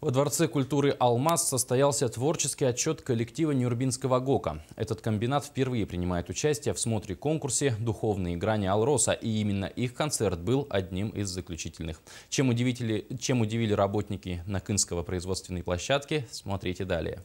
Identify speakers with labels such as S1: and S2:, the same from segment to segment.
S1: Во Дворце культуры «Алмаз» состоялся творческий отчет коллектива Нюрбинского ГОКа. Этот комбинат впервые принимает участие в смотре-конкурсе «Духовные грани Алроса», и именно их концерт был одним из заключительных. Чем удивили работники Накинского производственной площадки, смотрите далее.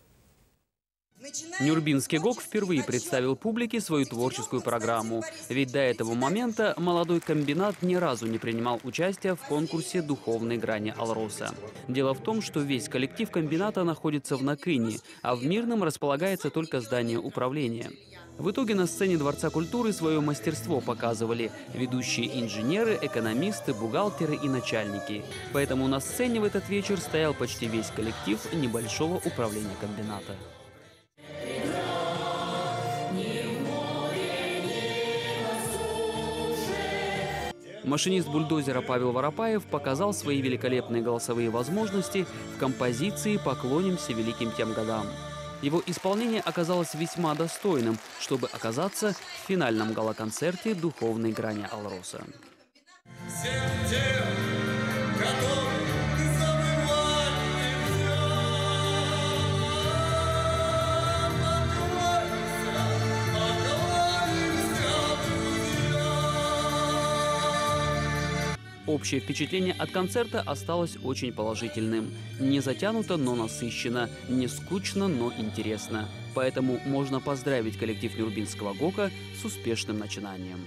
S2: Нюрбинский ГОК впервые представил публике свою творческую программу. Ведь до этого момента молодой комбинат ни разу не принимал участие в конкурсе «Духовные грани Алроса». Дело в том, что весь коллектив комбината находится в Накине, а в Мирном располагается только здание управления. В итоге на сцене Дворца культуры свое мастерство показывали ведущие инженеры, экономисты, бухгалтеры и начальники. Поэтому на сцене в этот вечер стоял почти весь коллектив небольшого управления комбината. Машинист бульдозера Павел Воропаев показал свои великолепные голосовые возможности в композиции «Поклонимся великим тем годам». Его исполнение оказалось весьма достойным, чтобы оказаться в финальном гала-концерте «Духовной грани Алроса». Общее впечатление от концерта осталось очень положительным. Не затянуто, но насыщенно, не скучно, но интересно. Поэтому можно поздравить коллектив Нюрбинского ГОКа с успешным начинанием.